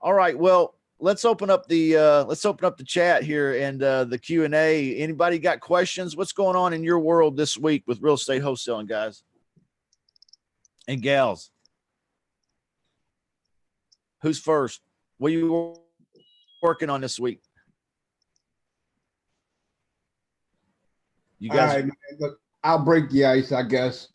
All right. Well, let's open up the chat here and the Q&A. Anybody got questions? What's going on in your world this week with real estate wholesaling, guys and gals? Who's first? What are you working on this week? You All guys, right, man. Look, I'll break the ice, I guess.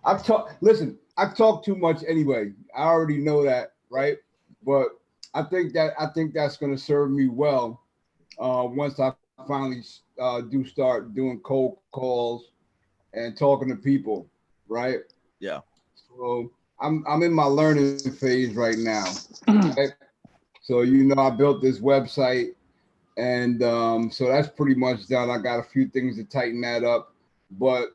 I've talked too much anyway. I already know that, right? But I think that's going to serve me well once I finally do start doing cold calls and talking to people, right? yeah. So I'm in my learning phase right now. Right? So I built this website, and so that's pretty much done. I got a few things to tighten that up, but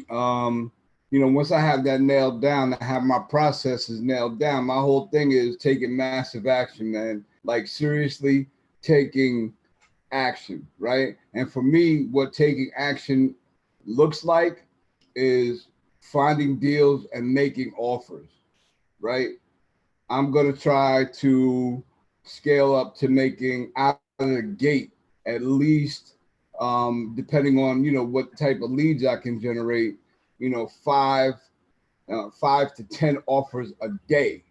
once I have that nailed down, I have my processes nailed down. My whole thing is taking massive action, man. Like seriously taking action, right? And for me, what taking action looks like is finding deals and making offers, right? I'm going to try to scale up to making out of the gate at least, depending on, what type of leads I can generate, five to 10 offers a day,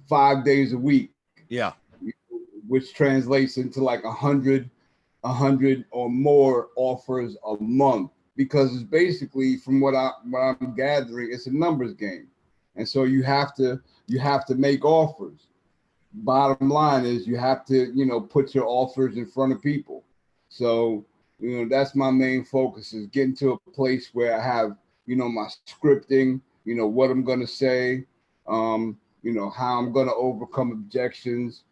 5 days a week. Yeah. Which translates into like a hundred or more offers a month, because it's basically, from what I'm gathering, it's a numbers game. And so you have to make offers. Bottom line is you have to, put your offers in front of people. So, that's my main focus, is getting to a place where I have, my scripting, what I'm going to say, how I'm going to overcome objections,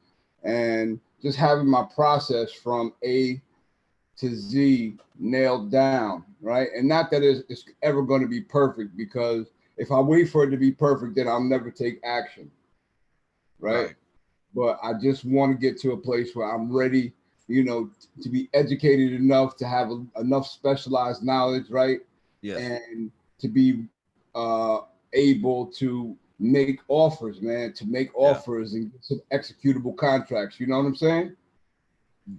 and just having my process from A to Z nailed down, right? And not that it's ever going to be perfect, because if I wait for it to be perfect, then I'll never take action, right? But I just want to get to a place where I'm ready, to be educated enough to have enough specialized knowledge, right? Yes. And to be able to make offers, man, to make offers and get some executable contracts. You know what I'm saying?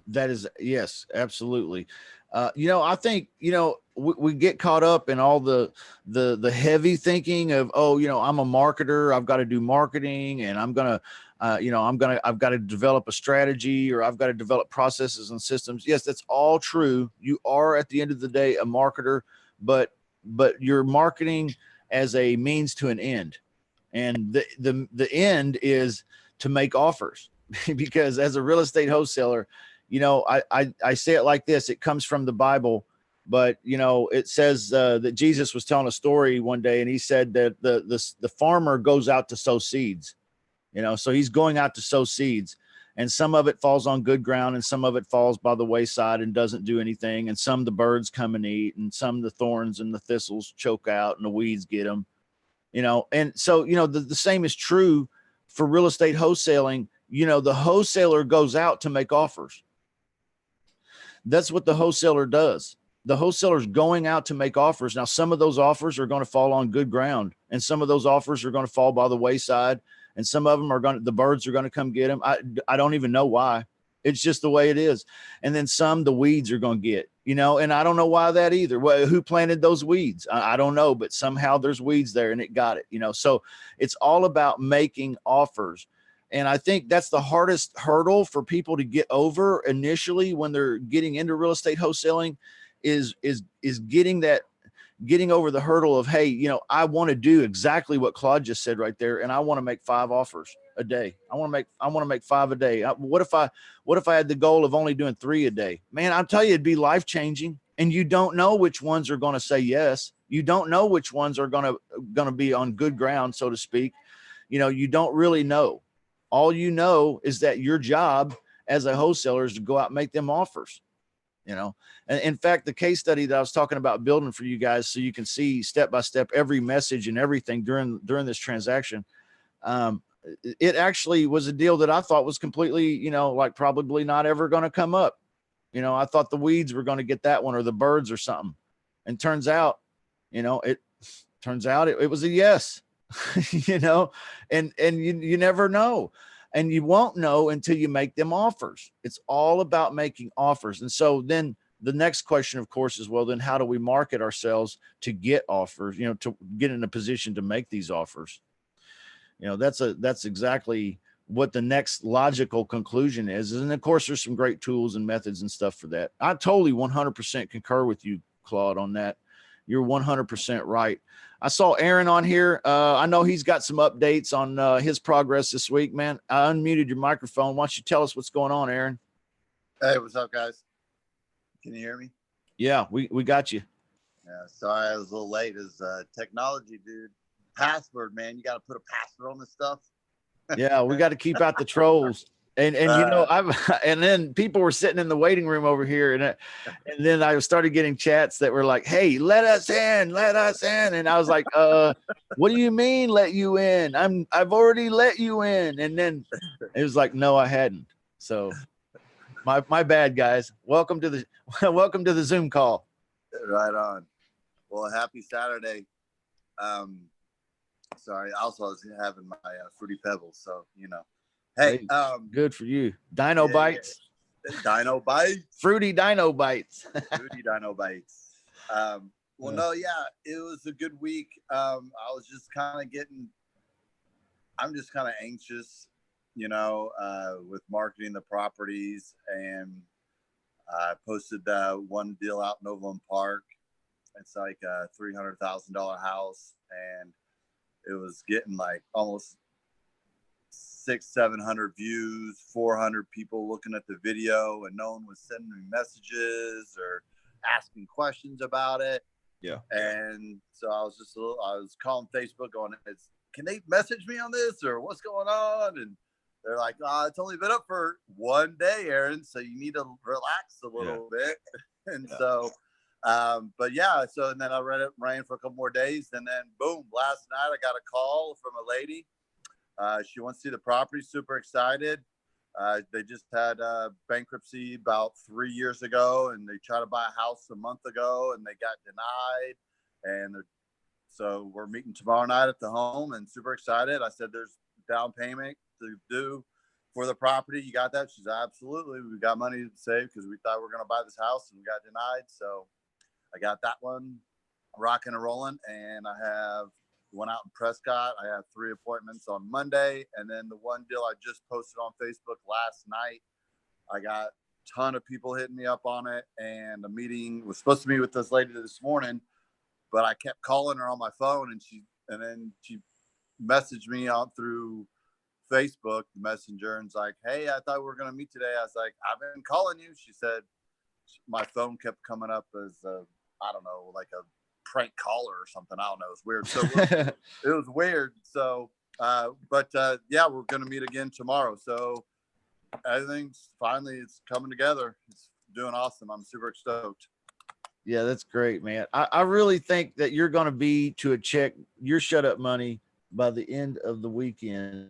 That is, yes, absolutely. I think, we get caught up in all the heavy thinking of, I'm a marketer. I've got to do marketing, and I've got to develop a strategy, or I've got to develop processes and systems. Yes, that's all true. You are, at the end of the day, a marketer, but you're marketing as a means to an end. And the end is to make offers. Because as a real estate wholesaler, I say it like this. It comes from the Bible, but it says that Jesus was telling a story one day, and he said that the farmer goes out to sow seeds. So he's going out to sow seeds, and some of it falls on good ground, and some of it falls by the wayside and doesn't do anything, and some the birds come and eat, and some the thorns and the thistles choke out, and the weeds get them. And so the same is true for real estate wholesaling. The wholesaler goes out to make offers. That's what the wholesaler does. The wholesaler is going out to make offers. Now, some of those offers are going to fall on good ground, and some of those offers are going to fall by the wayside, and some of them the birds are going to come get them. I don't even know why. It's just the way it is. And then some, the weeds are going to get, and I don't know why that either. Well, who planted those weeds? I don't know, but somehow there's weeds there and it got it, so it's all about making offers. And I think that's the hardest hurdle for people to get over initially when they're getting into real estate wholesaling is getting over the hurdle of, hey, I want to do exactly what Claude just said right there. And I want to make 5 offers a day. I want to make 5 a day. What if I had the goal of only doing 3 a day? Man, I'll tell you, it'd be life-changing. And you don't know which ones are going to say yes. You don't know which ones are going to be on good ground, so to speak. You don't really know. All you know is that your job as a wholesaler is to go out and make them offers, And in fact, the case study that I was talking about building for you guys, so you can see step by step every message and everything during this transaction, it actually was a deal that I thought was completely, like probably not ever going to come up. I thought the weeds were going to get that one, or the birds or something. And turns out, it was a yes. you know, and you never know. And you won't know until you make them offers. It's all about making offers. And so then the next question, of course, is, well, then how do we market ourselves to get offers, to get in a position to make these offers? That's exactly what the next logical conclusion is. And of course, there's some great tools and methods and stuff for that. I totally 100% concur with you, Claude, on that. You're 100% right. I saw Aaron on here. I know he's got some updates on his progress this week, man. I unmuted your microphone. Why don't you tell us what's going on, Aaron? Hey, what's up, guys? Can you hear me? Yeah, we got you. Yeah, sorry I was a little late. Is technology, dude. Password, man. You got to put a password on this stuff. Yeah, we got to keep out the trolls. And and then people were sitting in the waiting room over here, and then I started getting chats that were like, "Hey, let us in," and I was like, what do you mean let you in? I've already let you in." And then it was like, "No, I hadn't." So my bad, guys. Welcome to the Zoom call. Right on. Well, happy Saturday. Sorry. Also, I was having my Fruity Pebbles, so Hey, good for you. Dino Bites. Yeah. Dino Bites. Fruity Dino Bites. Fruity Dino Bites. Well, no, yeah, it was a good week. I was just I'm just kind of anxious, with marketing the properties, and I posted one deal out in Overland Park. It's like a $300,000 house, and it was getting like almost 600-700 views, 400 people looking at the video, and no one was sending me messages or asking questions about it. Yeah. And so I was calling Facebook going, can they message me on this, or what's going on? And they're like, it's only been up for one day, Aaron, so you need to relax a little bit. And so but yeah, so and then I ran for a couple more days, and then boom, last night I got a call from a lady. She wants to see the property, super excited. They just had bankruptcy about 3 years ago, and they tried to buy a house a month ago, and they got denied. And so we're meeting tomorrow night at the home, and super excited. I said, there's down payment to do for the property. You got that? She's absolutely. We got money to save because we thought we were going to buy this house, and we got denied. So I got that one rocking and rolling, and I went out in Prescott. I have 3 appointments on Monday, and then the one deal I just posted on Facebook last night, I got a ton of people hitting me up on it, and a meeting was supposed to meet with this lady this morning, but I kept calling her on my phone, and then she messaged me out through Facebook, the messenger, and it's like, "Hey, I thought we were going to meet today." I was like, "I've been calling you." She said my phone kept coming up as I don't know, like a prank caller or something. I don't know. It's weird. So it was weird. So, but yeah, we're going to meet again tomorrow. So everything's it's coming together. It's doing awesome. I'm super stoked. Yeah, that's great, man. I really think that you're going to be to a check your shut up money by the end of the weekend,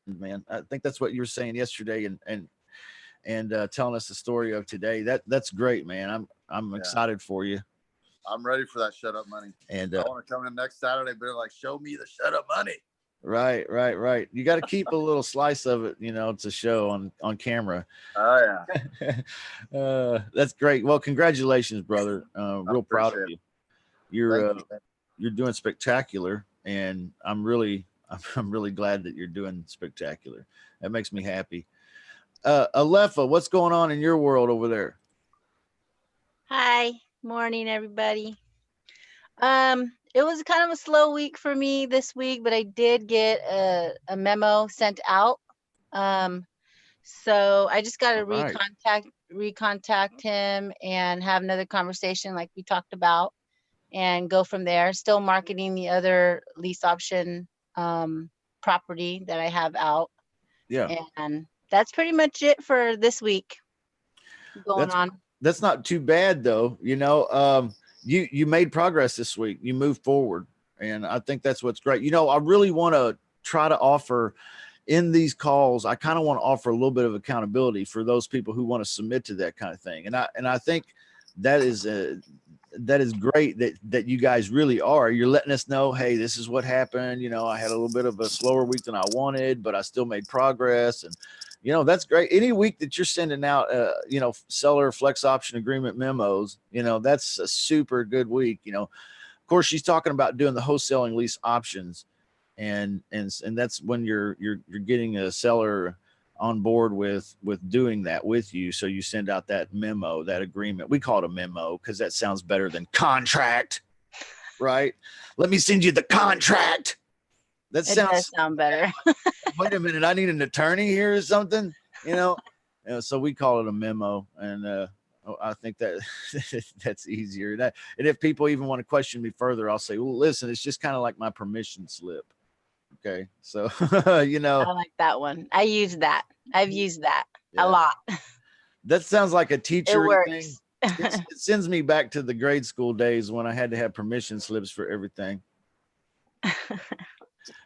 man. I think that's what you were saying yesterday, and telling us the story of today. That's great, man. I'm excited for you. I'm ready for that shut up money. And I want to come in next Saturday, but like, show me the shut up money. Right. You got to keep a little slice of it, to show on camera. Oh yeah. That's great. Well, congratulations, brother. Real proud of you. You're doing spectacular, and I'm really glad that you're doing spectacular. That makes me happy. Alepha, what's going on in your world over there? Hi, morning, everybody. It was kind of a slow week for me this week, but I did get a memo sent out. So I just got to recontact him and have another conversation like we talked about, and go from there. Still marketing the other lease option property that I have out. Yeah. And that's pretty much it for this week going on. That's not too bad though. You made progress this week. You moved forward. And I think that's what's great. I really want to try to offer in these calls. I kind of want to offer a little bit of accountability for those people who want to submit to that kind of thing. And I think that is that is great that you guys really are. You're letting us know, hey, this is what happened. You know, I had a little bit of a slower week than I wanted, but I still made progress. And, you know, that's great. Any week that you're sending out, you know, seller flex option agreement memos, you know, that's a super good week. You know, of course, she's talking about doing the wholesaling lease options, and that's when you're getting a seller on board with doing that with you. So you send out that memo, that agreement. We call it a memo because that sounds better than contract, right? Let me send you the contract. That It does sounds sound better. wait a minute, I need an attorney here or something, you know? So we call it a memo, and I think that that's easier. And if people even want to question me further, I'll say, well, listen, it's just kind of like my permission slip. Okay, so you know, I like that one. I use that. I've used that a yeah, lot. that sounds like a It teacher thing. works. It sends me back to the grade school days when I had to have permission slips for everything.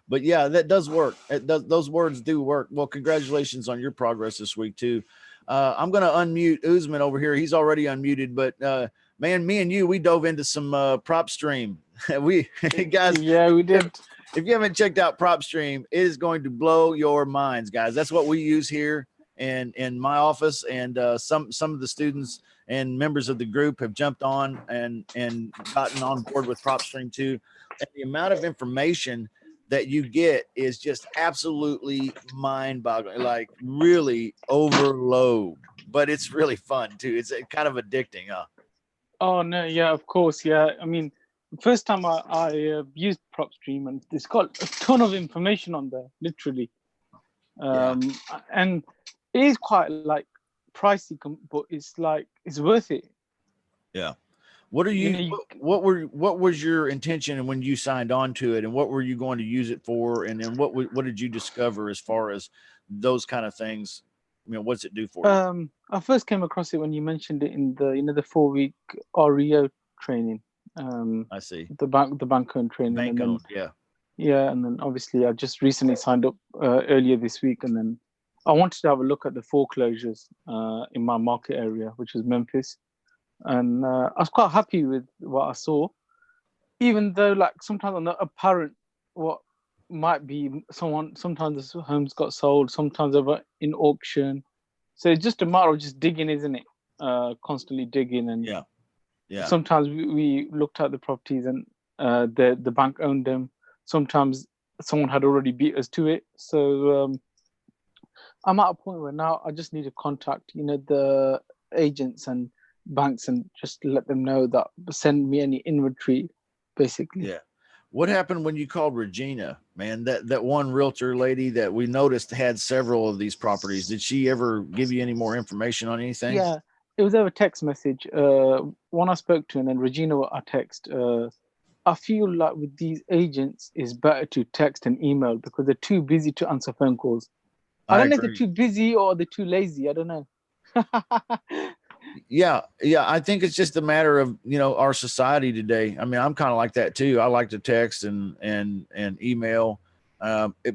But yeah, that does work. It does, those words do work. Well, congratulations on your progress this week too. I'm gonna unmute Usman over here. He's already unmuted, but man, me and you, we dove into some prop stream. We guys, Yeah, we did. if you haven't checked out prop stream, it is going to blow your minds, guys. That's what we use here in my office, and some of the students and members of the group have jumped on and gotten on board with prop stream too. And the amount of information that you get is just absolutely mind-boggling, like really overload. But it's really fun too. It's kind of addicting, huh? Oh no, yeah, of course, yeah. I mean, first time I used PropStream, and it's got a ton of information on there, literally. And it is quite like pricey, but it's like it's worth it. Yeah. What are you? What was your intention when you signed on to it, and what were you going to use it for, and then what did you discover as far as those kind of things? You know, what's it do for you? I first came across it when you mentioned it in the 4-week REO training. I see. The bank owned training. Bank owned, yeah. Yeah, and then obviously I just recently signed up earlier this week, and then I wanted to have a look at the foreclosures in my market area, which is Memphis. And I was quite happy with what I saw, even though like sometimes I'm not apparent what might be sometimes the homes got sold, sometimes they're in auction. So it's just a matter of just digging, isn't it? Constantly digging. And yeah. Sometimes we looked at the properties and the bank owned them. Sometimes someone had already beat us to it. So I'm at a point where now I just need to contact, the agents and banks and just let them know that send me any inventory, basically. Yeah. What happened when you called Regina, man? That one realtor lady that we noticed had several of these properties. Did she ever give you any more information on anything? Yeah, it was over text message. One I spoke to, and then Regina I text. I feel like with these agents, it's better to text and email because they're too busy to answer phone calls. I don't know if they're too busy or they're too lazy. I don't know. Yeah. I think it's just a matter of, our society today. I mean, I'm kind of like that too. I like to text and email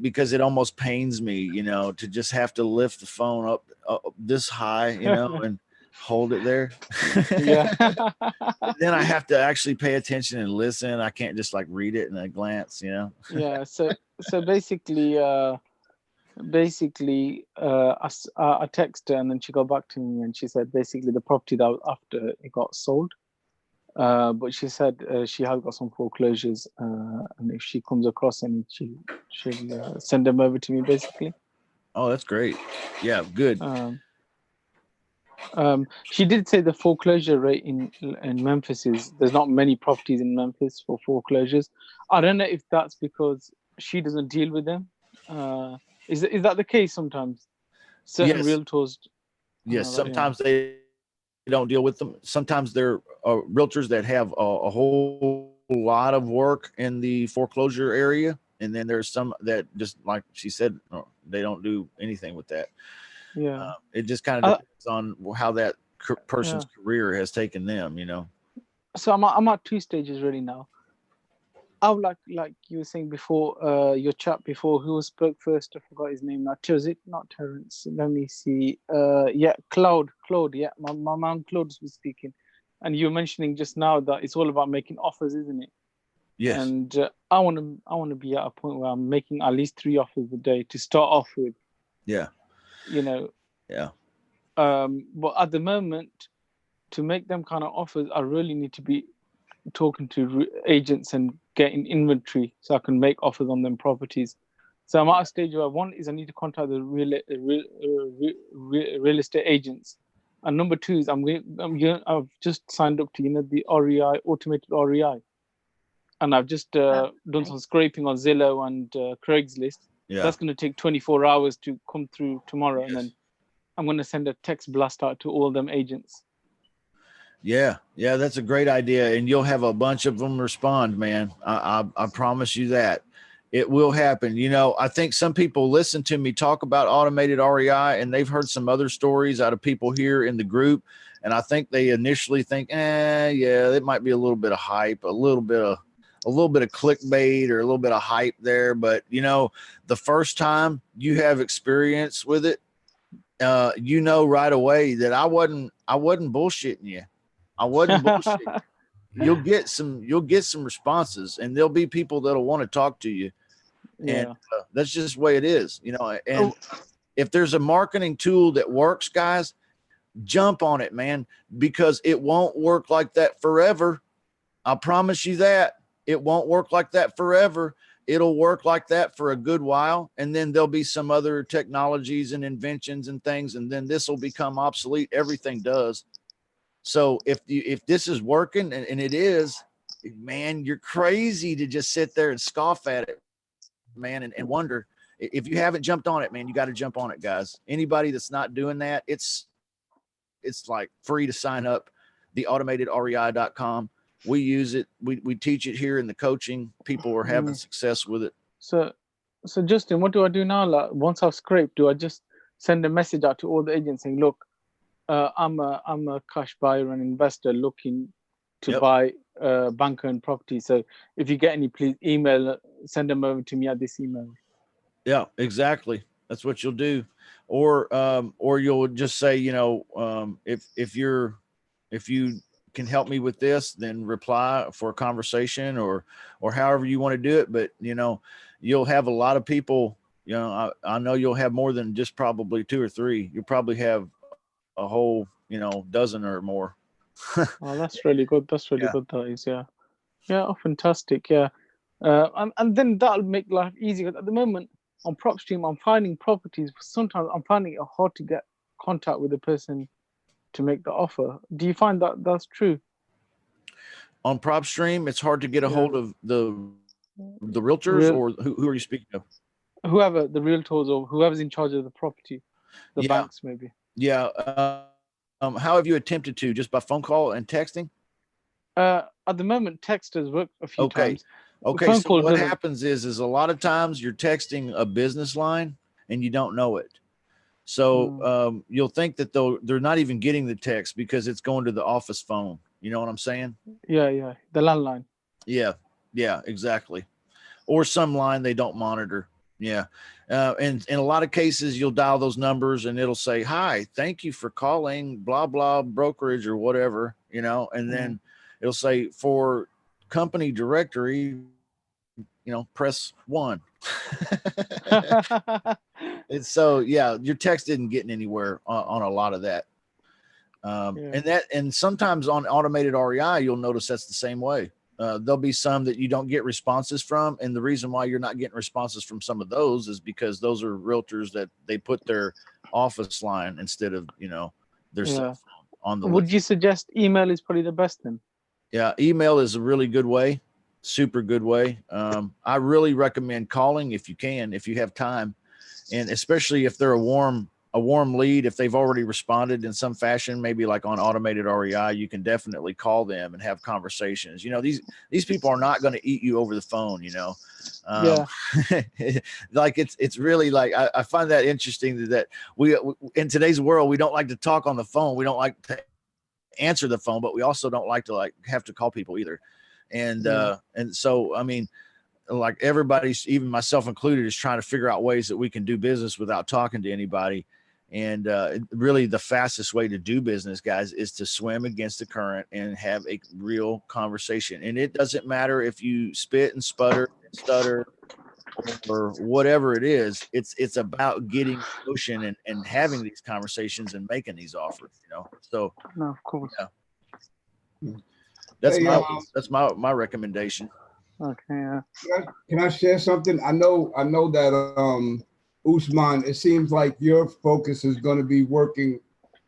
because it almost pains me, to just have to lift the phone up this high, and hold it there. Yeah. Then I have to actually pay attention and listen. I can't just like read it in a glance, Yeah. So basically, I texted her and then she got back to me and she said basically the property that was after it got sold, but she said she has got some foreclosures, and if she comes across any, she'll send them over to me basically. Oh, that's great. Yeah, good. She did say the foreclosure rate in Memphis there's not many properties in Memphis for foreclosures. I don't know if that's because she doesn't deal with them. Is that the case sometimes? Certain realtors. Yes, sometimes they don't deal with them. Sometimes they're realtors that have a whole lot of work in the foreclosure area, and then there's some that just like she said, they don't do anything with that. Yeah, it just kind of depends on how that person's career has taken them. So I'm at 2 stages really now. I would like you were saying before, your chat before, who spoke first? I forgot his name now. Was it not Terrence? Let me see. Yeah, Claude. Yeah, my man Claude was speaking. And you were mentioning just now that it's all about making offers, isn't it? Yes. And I want to be at a point where I'm making at least 3 offers a day to start off with. Yeah. You know. Yeah. But at the moment, to make them kind of offers, I really need to be talking to agents and getting inventory so I can make offers on them properties. So I'm at a stage where one is I need to contact the real estate agents, and number two is I've just signed up to the REI, automated REI, and I've just done some scraping on Zillow and Craigslist. Yeah. That's going to take 24 hours to come through tomorrow, Yes. and then I'm going to send a text blast out to all them agents. Yeah, that's a great idea, and you'll have a bunch of them respond, man. I promise you that it will happen. I think some people listen to me talk about automated REI, and they've heard some other stories out of people here in the group, and I think they initially think, yeah, it might be a little bit of hype, a little bit of clickbait, or a little bit of hype there. But the first time you have experience with it, right away that I wasn't bullshitting you. I wasn't bullshit. You'll get some responses, and there'll be people that'll want to talk to you. And that's just the way it is, and if there's a marketing tool that works, guys, jump on it, man, because it won't work like that forever. I promise you that it won't work like that forever. It'll work like that for a good while, and then there'll be some other technologies and inventions and things, and then this will become obsolete. Everything does. So if this is working, and it is, man, you're crazy to just sit there and scoff at it, man, and wonder. If you haven't jumped on it, man, you got to jump on it, guys. Anybody that's not doing that, it's like free to sign up. theautomatedrei.com. We use it. We teach it here in the coaching. People are having success with it. So Justin, what do I do now? Like, once I've scraped, do I just send a message out to all the agents saying, look, I'm a cash buyer and investor looking to buy bank owned property. So if you get any, please send them over to me at this email. Yeah, exactly. That's what you'll do. Or you'll just say, if you can help me with this, then reply for a conversation, or however you want to do it. But you'll have a lot of people. I know you'll have more than just probably 2 or 3. You'll probably have a whole dozen or more. Oh, that's really good. That is. Fantastic. And then that'll make life easier. At the moment on PropStream, I'm finding properties, sometimes I'm finding it hard to get contact with the person to make the offer. Do you find that that's true? On PropStream, it's hard to get a hold of the realtors, or who are you speaking of? Whoever, the realtors or whoever's in charge of the property, the banks maybe. Yeah. How have you attempted to? Just by phone call and texting? At the moment, text has worked a few times. Okay. So what happens is a lot of times you're texting a business line and you don't know it. So you'll think that they're not even getting the text because it's going to the office phone. You know what I'm saying? Yeah. The landline. Yeah, exactly. Or some line they don't monitor. Yeah. And in a lot of cases, you'll dial those numbers and it'll say, hi, thank you for calling blah, blah brokerage or whatever, and then it'll say for company directory, press 1. And so, your text isn't getting anywhere on a lot of that. And sometimes on automated REI, you'll notice that's the same way. There'll be some that you don't get responses from. And the reason why you're not getting responses from some of those is because those are realtors that they put their office line instead of, their cell phone on the Would you suggest email is probably the best then? Yeah. Email is a really good way. Super good way. I really recommend calling if you can, if you have time. And especially if they're a warm lead, if they've already responded in some fashion, maybe like on automated REI, you can definitely call them and have conversations. These people are not going to eat you over the phone, like it's really like, I find that interesting that we in today's world, we don't like to talk on the phone. We don't like to answer the phone, but we also don't like to have to call people either. And so, I mean, like everybody's, even myself included, is trying to figure out ways that we can do business without talking to anybody. And really the fastest way to do business, guys, is to swim against the current and have a real conversation. And it doesn't matter if you spit and sputter and stutter or whatever it is. It's about getting motion and having these conversations and making these offers, So No, of course. Yeah. That's Hey, my recommendation. Okay. Yeah. Can I share something? I know that Usman, it seems like your focus is going to be working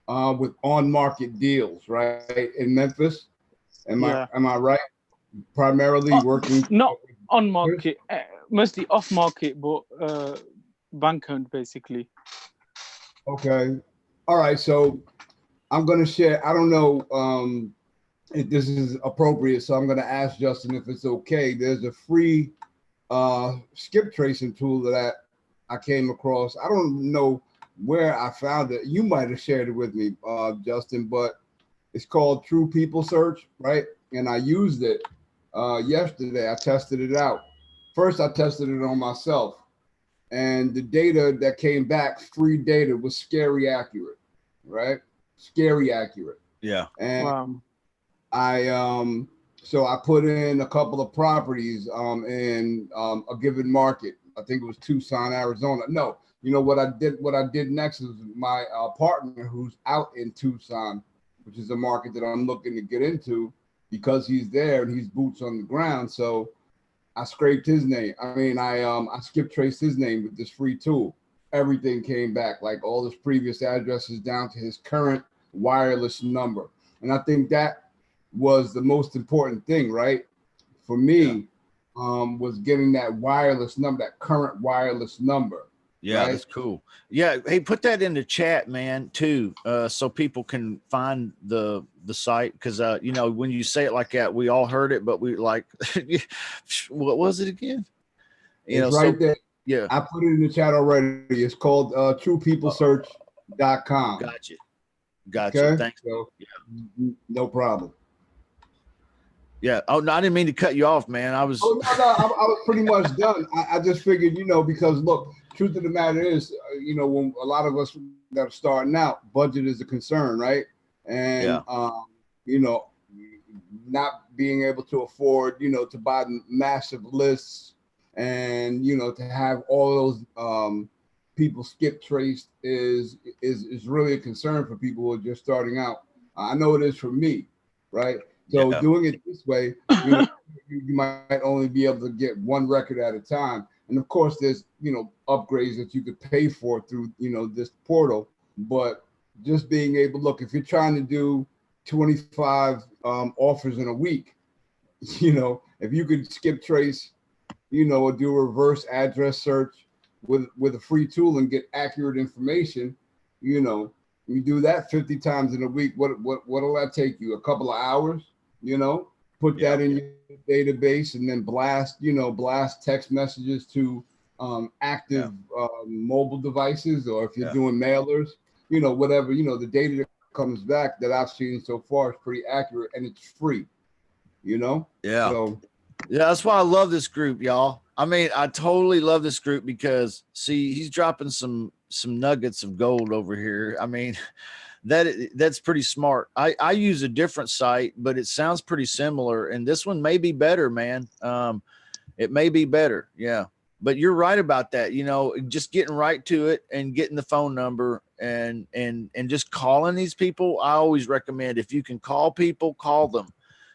with on-market deals, right? In Memphis. Am I right? Primarily working not on market, mostly off market, but bank owned basically. Okay. All right. So I'm going to share. I don't know if this is appropriate, so I'm going to ask Justin if it's okay. There's a free skip tracing tool that I came across. I don't know where I found it. You might have shared it with me, Justin, but it's called True People Search, right? And I used it yesterday. I tested it out. First, I tested it on myself, and the data that came back, free data, was scary accurate, right? Scary accurate. Yeah. And so I put in a couple of properties in a given market. I think it was Tucson, Arizona. No, you know what I did? What I did next is my partner who's out in Tucson, which is a market that I'm looking to get into, because he's there and he's boots on the ground. So I scraped his name. I mean, I skip traced his name with this free tool. Everything came back, like all his previous addresses down to his current wireless number. And I think that was the most important thing, right? For me, was getting that wireless number, that current wireless number. Yeah, right? That's cool. Yeah, hey, put that in the chat, man, too, so people can find the site. Because when you say it like that, we all heard it, but we like, what was it again? It's right there. Yeah, I put it in the chat already. It's called TruePeopleSearch.com. Gotcha. Okay? Thanks. So, no problem. Yeah. Oh no, I didn't mean to cut you off, man. I was. Oh no, I was pretty much done. I just figured, because look, truth of the matter is, when a lot of us that are starting out, budget is a concern, right? And not being able to afford, to buy massive lists, and to have all those people skip traced is really a concern for people who are just starting out. I know it is for me, right? So doing it this way, you might only be able to get one record at a time. And of course, there's, upgrades that you could pay for through, this portal. But just being able, look, if you're trying to do 25 offers in a week, if you could skip trace, or do a reverse address search with a free tool and get accurate information, you do that 50 times in a week. What'll that take you? A couple of hours? Put that in your database, and then blast text messages to active mobile devices, or if you're doing mailers, whatever, the data that comes back that I've seen so far is pretty accurate, and it's free, So that's why I love this group, y'all. I mean, I totally love this group because he's dropping some nuggets of gold over here. I mean, that's pretty smart. I use a different site, but it sounds pretty similar. And this one may be better, man. It may be better. Yeah. But you're right about that. Just getting right to it and getting the phone number and just calling these people. I always recommend, if you can call people, call them.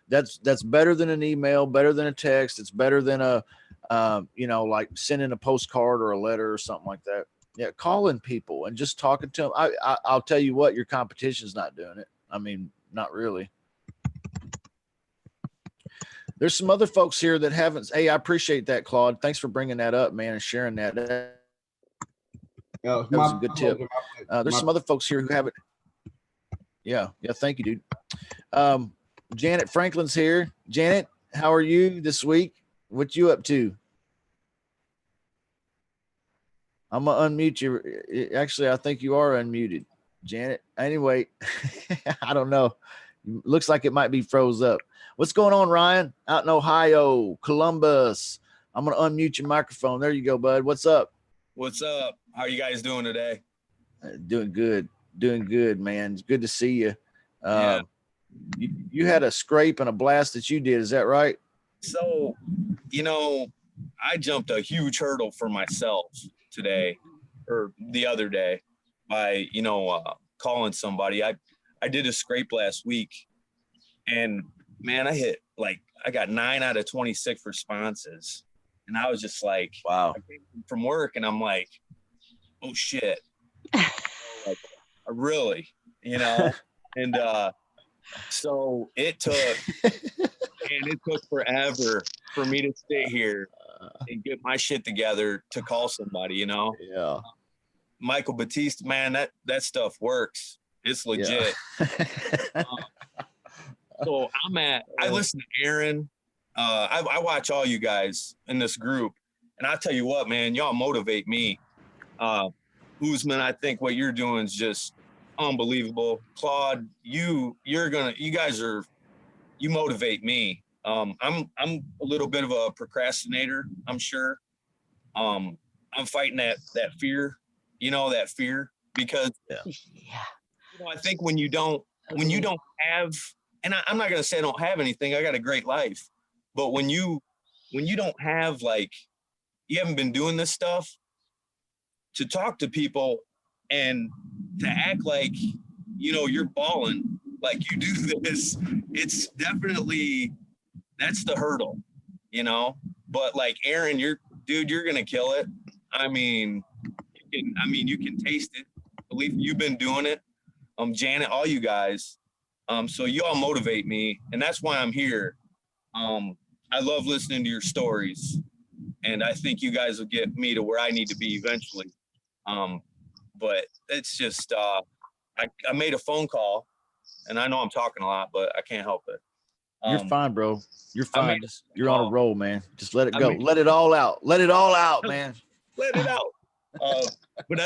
That's better than an email, better than a text. It's better than like sending a postcard or a letter or something like that. Yeah, calling people and just talking to them. I'll tell you what, your competition's not doing it. I mean, not really. There's some other folks here that haven't. Hey, I appreciate that, Claude. Thanks for bringing that up, man, and sharing that. That was a good tip. There's some other folks here who haven't. Yeah. Thank you, dude. Janet Franklin's here. Janet, how are you this week? What you up to? I'm gonna unmute you. Actually, I think you are unmuted, Janet. Anyway, I don't know. Looks like it might be froze up. What's going on, Ryan? Out in Ohio, Columbus. I'm gonna unmute your microphone. There you go, bud. What's up? What's up? How are you guys doing today? Doing good, man. It's good to see you. Yeah. You had a scrape and a blast that you did. Is that right? So, I jumped a huge hurdle for myself today or the other day by, calling somebody. I did a scrape last week, and man, I got 9 out of 26 responses. And I was just like, wow. I came from work and I'm like, oh shit. Like, really, and so it took forever for me to sit here and get my shit together to call somebody, Yeah. Michael Batiste, man, that stuff works. It's legit. Yeah. So I listen to Aaron. I watch all you guys in this group, and I'll tell you what, man, y'all motivate me. Usman, I think what you're doing is just unbelievable. Claude, you motivate me. I'm a little bit of a procrastinator, I'm sure. I'm fighting that fear, that fear, because I think when you don't have, and I'm not gonna say I don't have anything, I got a great life, but when you don't have, like, you haven't been doing this stuff, to talk to people and to act like, you're balling, like you do this, it's definitely, that's the hurdle, but like Aaron, you're gonna kill it. I mean, you can taste it. Believe you've been doing it. Janet, all you guys. So you all motivate me, and that's why I'm here. I love listening to your stories, and I think you guys will get me to where I need to be eventually. But it's just, I made a phone call, and I know I'm talking a lot, but I can't help it. You're fine, bro. You're fine. You're on a roll, man. Just let it go. Let it all out. Let it all out, man. Let it out. But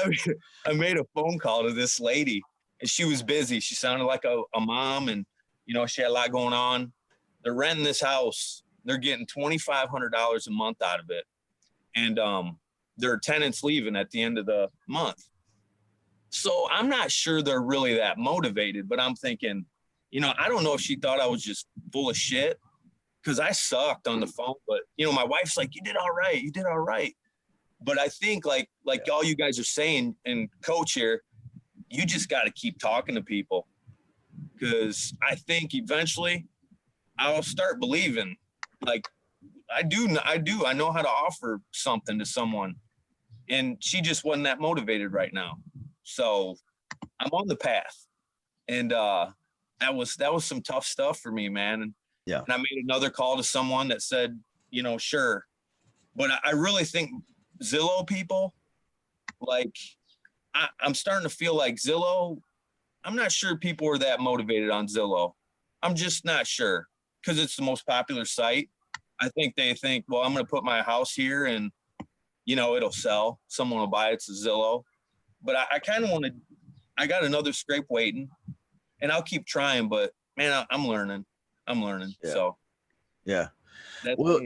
I made a phone call to this lady, and she was busy. She sounded like a mom, and she had a lot going on. They're renting this house. They're getting $2,500 a month out of it, and their tenants leaving at the end of the month. So I'm not sure they're really that motivated, but I'm thinking, I don't know if she thought I was just full of shit, because I sucked on the phone. But my wife's like, you did all right. But I think like all you guys are saying, and Coach here, you just got to keep talking to people, because I think eventually I'll start believing, like, I know how to offer something to someone, and she just wasn't that motivated right now. So I'm on the path, and that was some tough stuff for me, man. And I made another call to someone that said, sure. But I really think Zillow people, like, I'm starting to feel like Zillow, I'm not sure people are that motivated on Zillow. I'm just not sure, because it's the most popular site. I think they think, well, I'm going to put my house here and, it'll sell. Someone will buy it to Zillow. But I kind of want to, I got another scrape waiting, and I'll keep trying, but man, I'm learning. Yeah. So. Yeah. Well,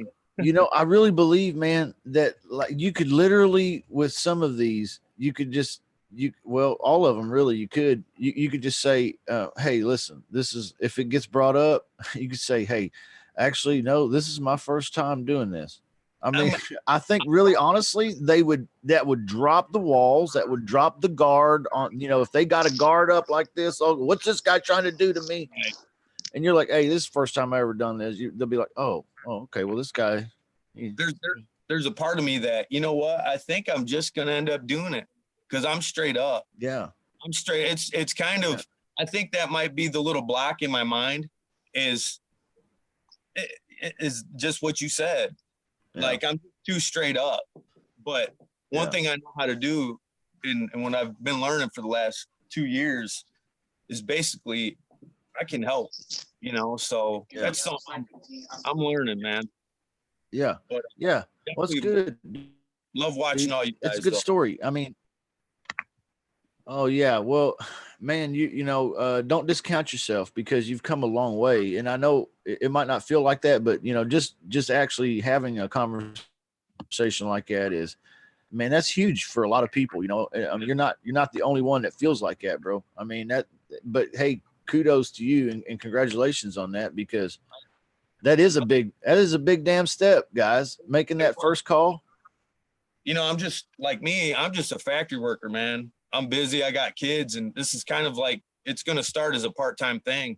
I really believe, man, that like you could literally, with some of these, you could just, all of them really, you could just say, hey, listen, this is, if it gets brought up, you could say, hey, actually, no, this is my first time doing this. I mean, I think really, honestly, that would drop the walls, that would drop the guard on, if they got a guard up like this, oh, what's this guy trying to do to me? Right. And you're like, hey, this is the first time I ever done this. They'll be like, oh, okay, well, this guy. There's a part of me that, I think I'm just going to end up doing it, because I'm straight up. Yeah. I'm straight. It's kind of, I think that might be the little block in my mind is just what you said. Yeah. Like, I'm too straight up. But one thing I know how to do, and what I've been learning for the last 2 years, is basically I can help, so that's something I'm learning, man. Yeah. But well, it's good. Love watching all you guys. It's a good story. I mean, oh yeah. Well, man, don't discount yourself, because you've come a long way. And I know it might not feel like that, but just actually having a conversation like that man, that's huge for a lot of people. You know, I mean, you're not the only one that feels like that, bro. I mean but hey, kudos to you and congratulations on that, because that is a big damn step, guys. Making that first call. You know, I'm just like me. I'm just a factory worker, man. I'm busy. I got kids, and this is kind of like, it's going to start as a part-time thing.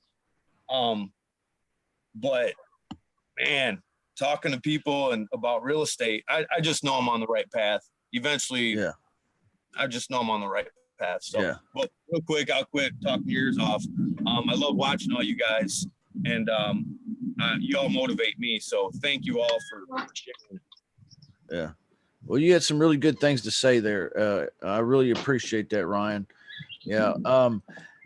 But man, talking to people and about real estate, I just know I'm on the right path. Eventually, Yeah. I just know I'm on the right path. So, Yeah. but real quick, I'll quit talking your ears off. I love watching all you guys, and you all motivate me. So thank you all for sharing. Yeah. Well, you had some really good things to say there. I really appreciate that, Ryan. Yeah.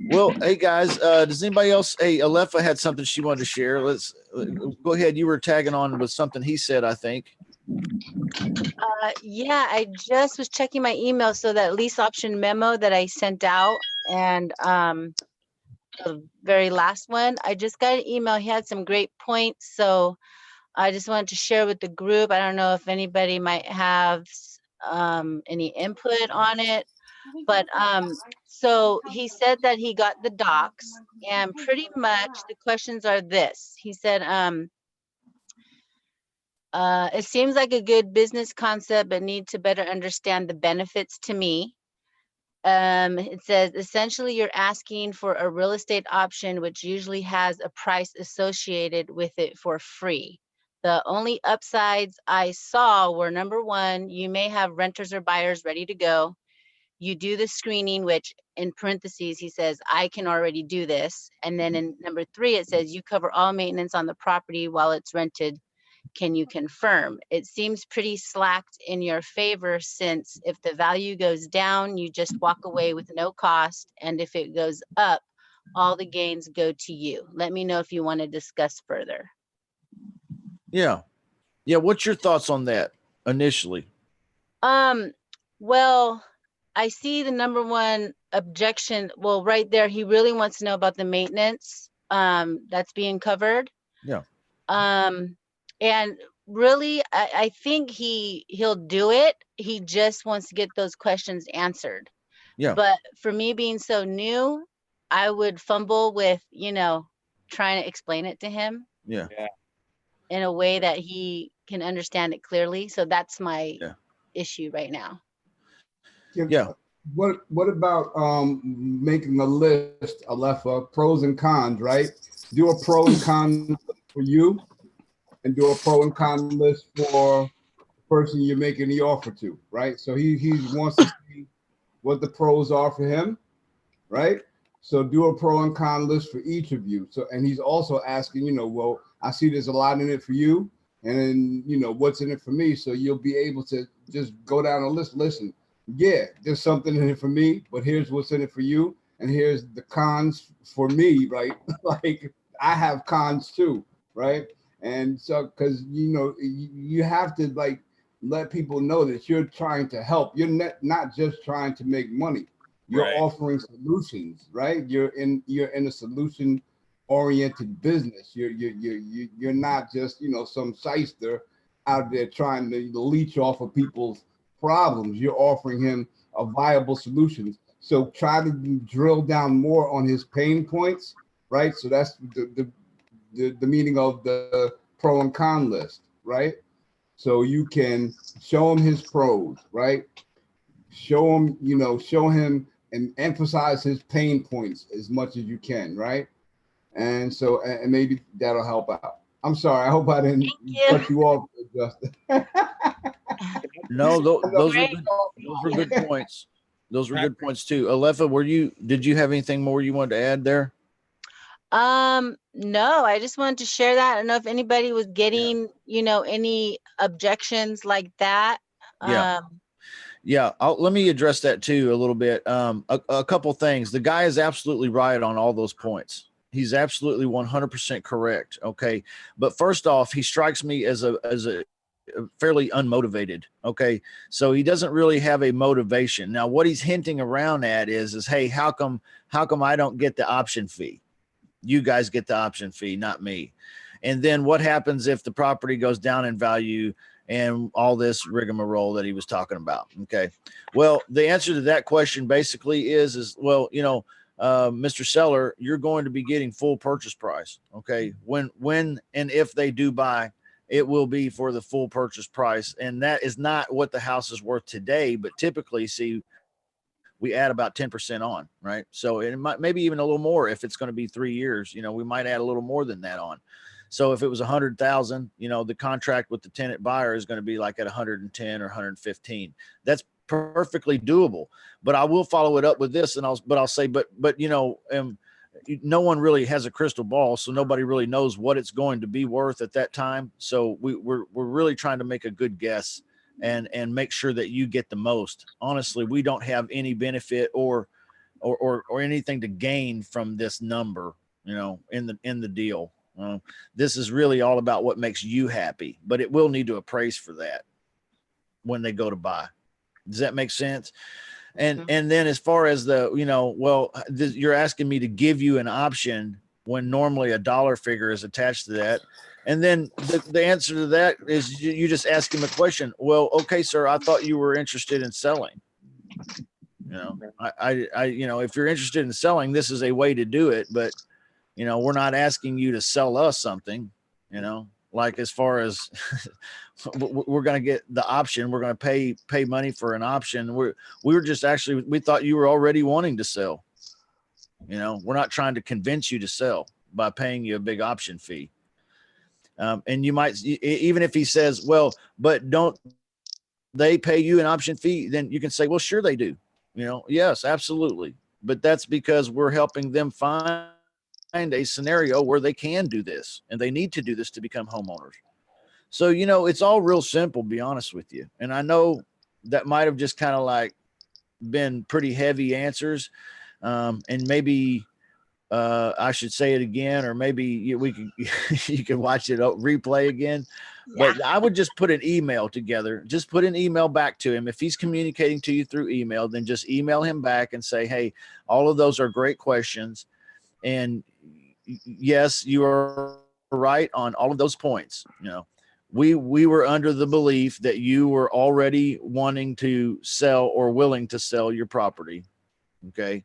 Well, hey guys, does anybody else? Hey, Alepha had something she wanted to share. Let's go ahead. You were tagging on with something he said, I think. Yeah, I just was checking my email. So that lease option memo that I sent out, and the very last one, I just got an email. He had some great points. So I just wanted to share with the group. I don't know if anybody might have any input on it, but so he said that he got the docs, and pretty much the questions are this. He said, it seems like a good business concept, but need to better understand the benefits to me. It says, essentially, you're asking for a real estate option, which usually has a price associated with it for free. The only upsides I saw were, number one, you may have renters or buyers ready to go. You do the screening, which in parentheses, he says, I can already do this. And then in number three, it says you cover all maintenance on the property while it's rented. Can you confirm? It seems pretty slacked in your favor, since if the value goes down, you just walk away with no cost. And if it goes up, all the gains go to you. Let me know if you want to discuss further. Yeah. Yeah. What's your thoughts on that initially? Well, I see the number one objection. Well, right there, he really wants to know about the maintenance that's being covered. Yeah. And really, I think he'll do it. He just wants to get those questions answered. Yeah. But for me being so new, I would fumble with, trying to explain it to him. Yeah. In a way that he can understand it clearly. So that's my issue right now. Yeah. What about making a list, Alepha, pros and cons, right? Do a pro and con for you, and do a pro and con list for the person you're making the offer to, right? So he wants to see what the pros are for him, right? So do a pro and con list for each of you. So, and he's also asking, well, I see there's a lot in it for you, and then what's in it for me. So you'll be able to just go down a list. Listen, yeah, there's something in it for me, but here's what's in it for you, and here's the cons for me, right? Like I have cons too, right? And so, because you have to like let people know that you're trying to help. You're not just trying to make money. You're offering solutions, right? You're in a solution oriented business. You're not just some shyster out there trying to leech off of people's problems. You're offering him a viable solutions. So try to drill down more on his pain points, right? So that's the meaning of the pro and con list, right? So you can show him his pros, right? Show him and emphasize his pain points as much as you can, right? And so, and maybe that'll help out. I'm sorry. I hope I didn't cut you off, Justin. No, those were good points. Those were good points too. Alepha, did you have anything more you wanted to add there? No, I just wanted to share that. I don't know if anybody was getting, any objections like that. Yeah, let me address that too a little bit. A couple things. The guy is absolutely right on all those points. He's absolutely 100% correct. Okay, but first off, he strikes me as a fairly unmotivated. Okay, so he doesn't really have a motivation. Now, what he's hinting around at is hey, how come I don't get the option fee? You guys get the option fee, not me. And then what happens if the property goes down in value and all this rigmarole that he was talking about. Okay. Well, the answer to that question basically is, well, Mr. Seller, you're going to be getting full purchase price. Okay. When and if they do buy, it will be for the full purchase price. And that is not what the house is worth today, but typically, see, we add about 10% on, right? So it might, maybe even a little more if it's going to be 3 years, we might add a little more than that on. So if it was 100,000, the contract with the tenant buyer is going to be like at 110 or 115. That's perfectly doable. But I will follow it up with this, and I'll say, but no one really has a crystal ball, so nobody really knows what it's going to be worth at that time. So we're really trying to make a good guess and make sure that you get the most. Honestly, we don't have any benefit or anything to gain from this number, in the deal. This is really all about what makes you happy, but it will need to appraise for that when they go to buy. Does that make sense? And then as far as you're asking me to give you an option when normally a dollar figure is attached to that. And then the answer to that is you just ask him a question. Well, okay, sir, I thought you were interested in selling. If you're interested in selling, this is a way to do it, but we're not asking you to sell us something, like as far as we're going to get the option, we're going to pay money for an option. We thought you were already wanting to sell. We're not trying to convince you to sell by paying you a big option fee. And you might, even if he says, well, but don't they pay you an option fee? Then you can say, well, sure they do. Yes, absolutely. But that's because we're helping them find a scenario where they can do this and they need to do this to become homeowners. So, it's all real simple, be honest with you. And I know that might have just kind of like been pretty heavy answers. And maybe I should say it again, or maybe you can watch it replay again. Yeah. But I would just put an email together. Just put an email back to him. If he's communicating to you through email, then just email him back and say, hey, all of those are great questions. And yes, you are right on all of those points. We were under the belief that you were already wanting to sell or willing to sell your property. Okay.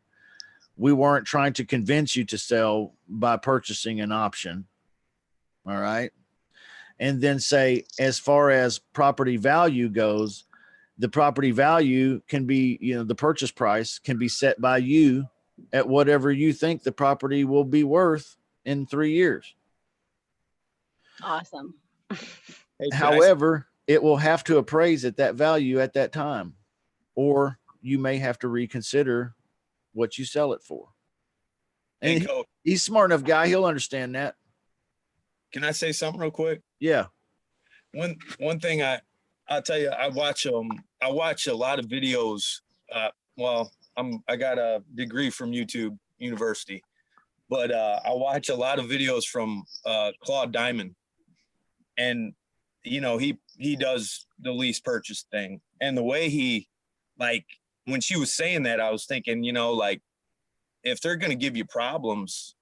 We weren't trying to convince you to sell by purchasing an option. All right. And then say, as far as property value goes, the property value can be, the purchase price can be set by you at whatever you think the property will be worth in 3 years. Awesome. However, it will have to appraise at that value at that time, or you may have to reconsider what you sell it for. And he's smart enough guy. He'll understand that. Can I say something real quick? Yeah. One thing I'll tell you, I watch a lot of videos. I got a degree from YouTube University, but I watch a lot of videos from Claude Diamond, and he does the lease purchase thing. And the way he, like, when she was saying that, I was thinking, like, if they're going to give you problems,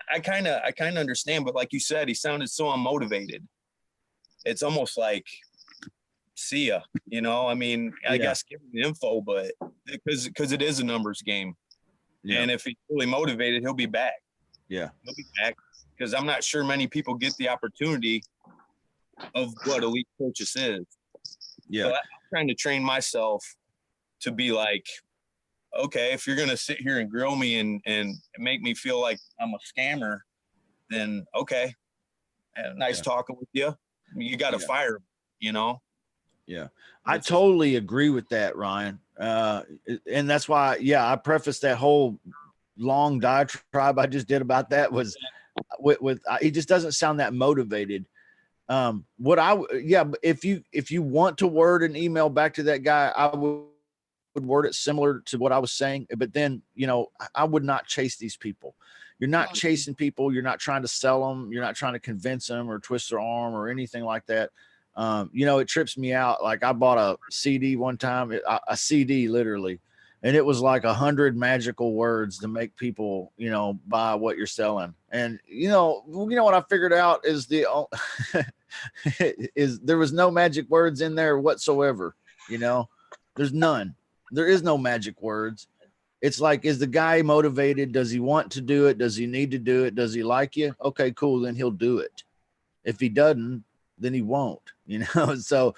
I kind of understand. But like you said, he sounded so unmotivated. It's almost like, see ya, I guess give him the info, but because it is a numbers game. Yeah. And if he's really motivated, he'll be back. Yeah. He'll be back, because I'm not sure many people get the opportunity of what a lease purchase is. Yeah. So I'm trying to train myself to be like, okay, if you're going to sit here and grill me and make me feel like I'm a scammer, then okay. Nice talking with you. You got to fire him, Yeah. I totally agree with that, Ryan. And that's why, I prefaced that whole long diatribe I just did about that was with he just doesn't sound that motivated. If you want to word an email back to that guy, I would word it similar to what I was saying, but then, I would not chase these people. You're not chasing people. You're not trying to sell them. You're not trying to convince them or twist their arm or anything like that. It trips me out. Like, I bought a CD one time, a CD literally, and it was like 100 magical words to make people, buy what you're selling. And, what I figured out is there was no magic words in there whatsoever. You know, there's none. There is no magic words. It's like, is the guy motivated? Does he want to do it? Does he need to do it? Does he like you? Okay, cool. Then he'll do it. If he doesn't, then he won't, you know? So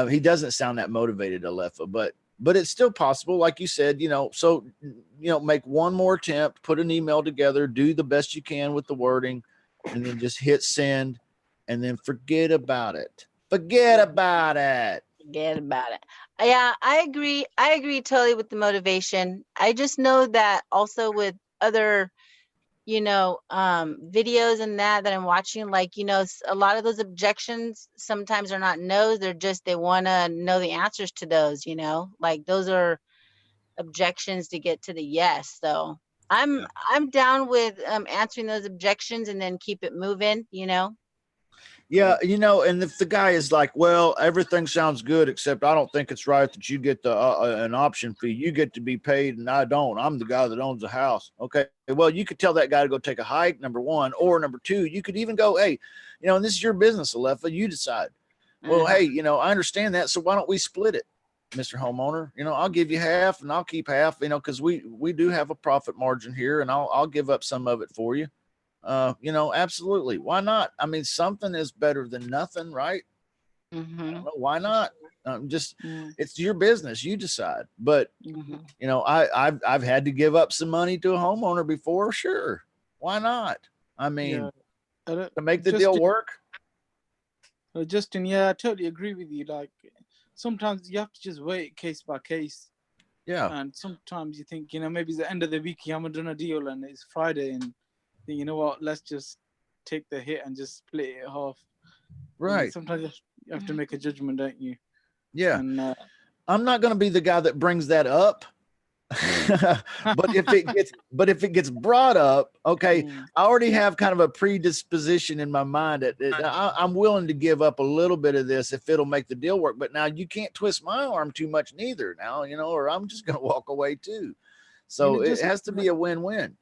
he doesn't sound that motivated, Alefa, but it's still possible. Like you said, you know, so, you know, make one more attempt, put an email together, do the best you can with the wording, and then just hit send, and then forget about it. Forget about it. Forget about it. Yeah, I agree. I agree totally with the motivation. I just know that also with other, videos and that I'm watching, like, a lot of those objections sometimes are not no's. They're just, they want to know the answers to those, like those are objections to get to the yes. So I'm down with answering those objections and then keep it moving, Yeah, you know, and if the guy is like, well, everything sounds good, except I don't think it's right that you get the an option fee. You get to be paid, and I don't. I'm the guy that owns the house. Okay, well, you could tell that guy to go take a hike, number one, or number two, you could even go, hey, and this is your business, Alefa. You decide. Well, hey, I understand that, so why don't we split it, Mr. Homeowner? I'll give you half, and I'll keep half. Because we do have a profit margin here, and I'll give up some of it for you. Absolutely. Why not? I mean, something is better than nothing, right? I don't know, why not? It's your business. You decide. But I've had to give up some money to a homeowner before. Sure. Why not? I mean, to make the deal work. Justin, yeah, I totally agree with you. Like, sometimes you have to just wait case by case. Yeah. And sometimes you think, maybe it's the end of the week, you haven't done a deal and it's Friday, and you know what, let's just take the hit and just split it half. Right. Sometimes you have to make a judgment, don't you? Yeah. And I'm not going to be the guy that brings that up. but if it gets brought up, okay, I already have kind of a predisposition in my mind that I'm willing to give up a little bit of this if it'll make the deal work. But now you can't twist my arm too much neither now, or I'm just going to walk away too. So it has to be a win-win.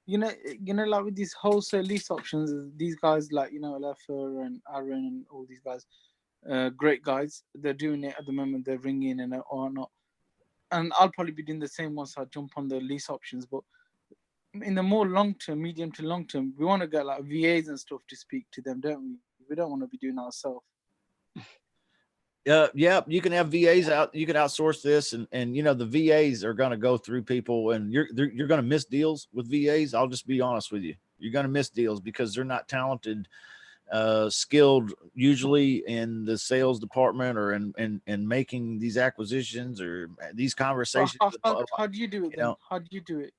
Like with these wholesale lease options, these guys like, Alefa and Aaron and all these guys, great guys, they're doing it at the moment. They're ringing and or not. And I'll probably be doing the same once I jump on the lease options. But in the more long-term, medium to long-term, we want to get like VAs and stuff to speak to them, don't we? We don't want to be doing it ourselves. Yeah, you can have VAs out. You can outsource this, and the VAs are going to go through people, and you're going to miss deals with VAs. I'll just be honest with you. You're going to miss deals because they're not talented, skilled usually in the sales department or in making these acquisitions or these conversations. How do you do it then? How do you do it?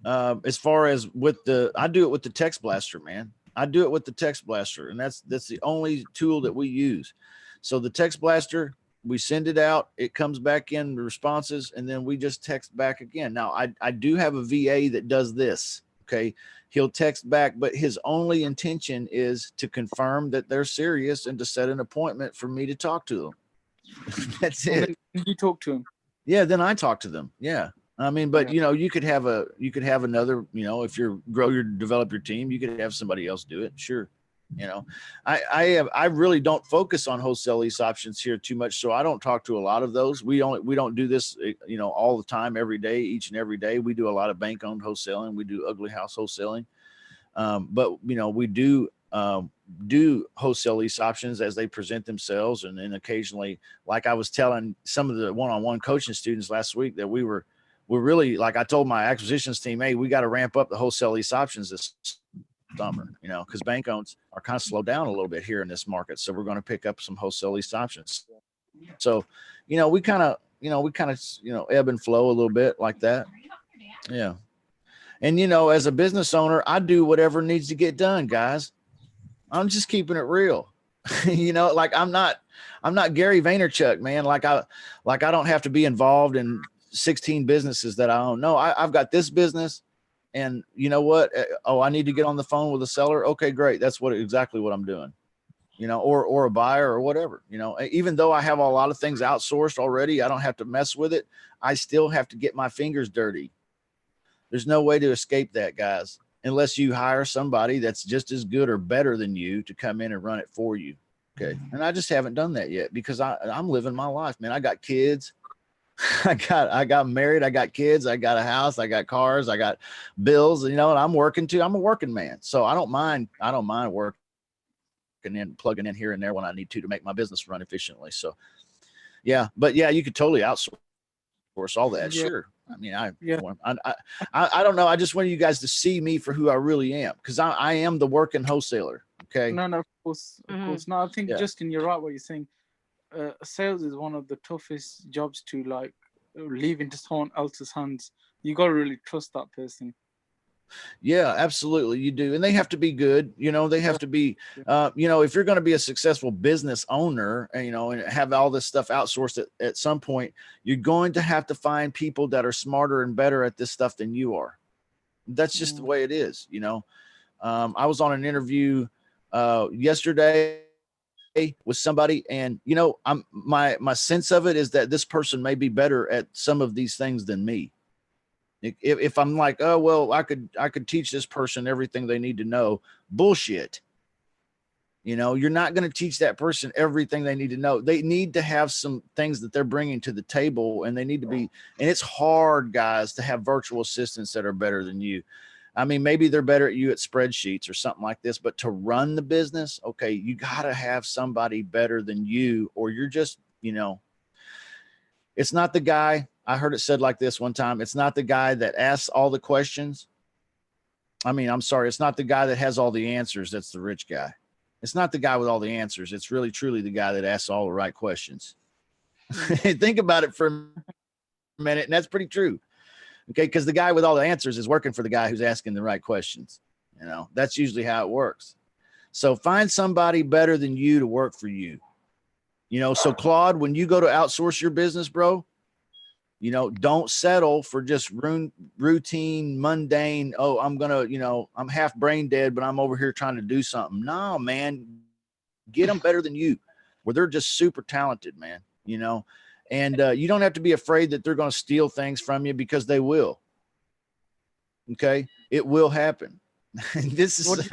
As far as I do it with the text blaster, man. I do it with the text blaster, and that's the only tool that we use. So the text blaster, we send it out, it comes back in the responses, and then we just text back again. Now, I do have a VA that does this. Okay. He'll text back, but his only intention is to confirm that they're serious and to set an appointment for me to talk to them. That's it. You talk to him. Yeah. Then I talk to them. Yeah. I mean, but you could have another, if you develop your team, you could have somebody else do it. Sure. I really don't focus on wholesale lease options here too much. So I don't talk to a lot of those. We don't do this, all the time, every day, each and every day. We do a lot of bank owned wholesaling. We do ugly house wholesaling. But we do wholesale lease options as they present themselves. And then occasionally, like I was telling some of the one-on-one coaching students last week, that we're really, like I told my acquisitions team, hey, we got to ramp up the wholesale lease options this summer, because bank owns are kind of slowed down a little bit here in this market. So we're going to pick up some wholesale lease options. So, we kind of, ebb and flow a little bit like that. Yeah. And, as a business owner, I do whatever needs to get done, guys. I'm just keeping it real. Like I'm not Gary Vaynerchuk, man. Like I don't have to be involved in 16 businesses that I own. No, I've got this business. And you know what? Oh, I need to get on the phone with a seller. Okay, great. That's exactly what I'm doing, or a buyer or whatever, even though I have a lot of things outsourced already, I don't have to mess with it. I still have to get my fingers dirty. There's no way to escape that, guys, unless you hire somebody that's just as good or better than you to come in and run it for you. Okay. And I just haven't done that yet because I'm living my life, man. I got kids. I got married. I got kids. I got a house. I got cars. I got bills, and I'm working too. I'm a working man. So I don't mind working in, plugging in here and there when I need to make my business run efficiently. So yeah, but yeah, you could totally outsource all that. Yeah. Sure. I mean, I Yeah. don't know. I just want you guys to see me for who I really am. Cause I am the working wholesaler. Okay. No, of course, of course. No, I think Yeah. Justin, you're right. What you're saying. Sales is one of the toughest jobs to like leave into someone else's hands. You got to really trust that person. Yeah, absolutely. You do. And they have to be good. They have to be, if you're going to be a successful business owner, and have all this stuff outsourced at some point, you're going to have to find people that are smarter and better at this stuff than you are. That's just the way it is. I was on an interview yesterday with somebody, and my sense of it is that this person may be better at some of these things than me. If I'm like, oh well, I could teach this person everything they need to know. Bullshit. You're not going to teach that person everything they need to know. They need to have some things that they're bringing to the table, and they need to be. And it's hard, guys, to have virtual assistants that are better than you. I mean, maybe they're better at you at spreadsheets or something like this, but to run the business, okay, you got to have somebody better than you, or you're just, it's not the guy. I heard it said like this one time. It's not the guy that asks all the questions. I mean, I'm sorry. It's not the guy that has all the answers. That's the rich guy. It's not the guy with all the answers. It's really, truly the guy that asks all the right questions. Think about it for a minute. And that's pretty true. Okay. Because the guy with all the answers is working for the guy who's asking the right questions. That's usually how it works. So find somebody better than you to work for you. So Claude, when you go to outsource your business, bro, don't settle for just routine, mundane. Oh, I'm half brain dead, but I'm over here trying to do something. No, man, get them better than you, where they're just super talented, man. And you don't have to be afraid that they're going to steal things from you, because they will. Okay. It will happen. This is,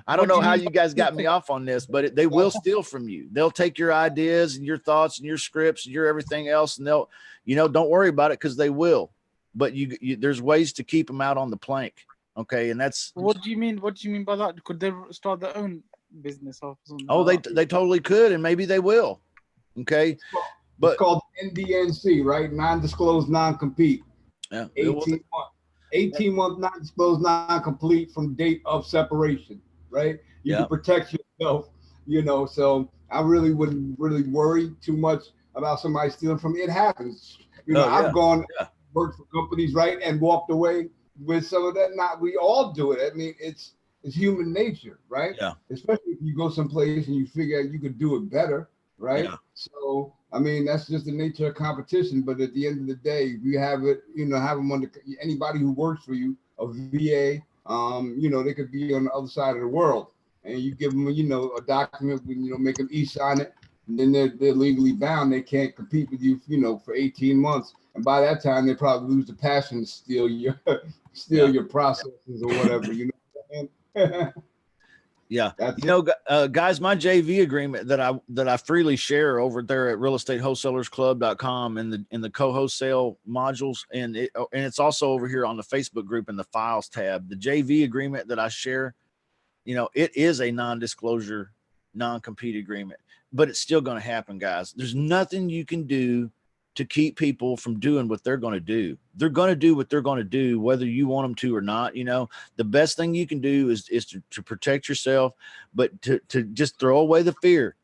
I don't know how you guys got me off on this, but they will steal from you. They'll take your ideas and your thoughts and your scripts and your everything else. And they'll, don't worry about it, because they will, but there's ways to keep them out on the plank. Okay. And that's, what do you mean? What do you mean by that? Could they start their own business or something? Oh, they totally could. And maybe they will. Okay. But it's called NDNC, right? Non-disclosed, non-compete. Yeah. 18-month non-disclosed, non-complete from date of separation, right? You can protect yourself, so I really wouldn't really worry too much about somebody stealing from me. It happens. I've gone worked for companies, right, and walked away with some of that. Not we all do it. I mean, it's human nature, right? Yeah. Especially if you go someplace and you figure out you could do it better, right? Yeah. So I mean, that's just the nature of competition. But at the end of the day, you have it, have them under anybody who works for you, a VA, they could be on the other side of the world, and you give them, a document, make them e-sign it, and then they're legally bound. They can't compete with you, for 18 months. And by that time, they probably lose the passion to steal your processes or whatever, Yeah. Guys, my JV agreement that I freely share over there at realestatewholesalerclub.com in the co-wholesale modules. And it's also over here on the Facebook group in the files tab. The JV agreement that I share, it is a non-disclosure, non-compete agreement, but it's still going to happen, guys. There's nothing you can do to keep people from doing what they're going to do. They're going to do what they're going to do, whether you want them to or not. The best thing you can do is to protect yourself, but to just throw away the fear.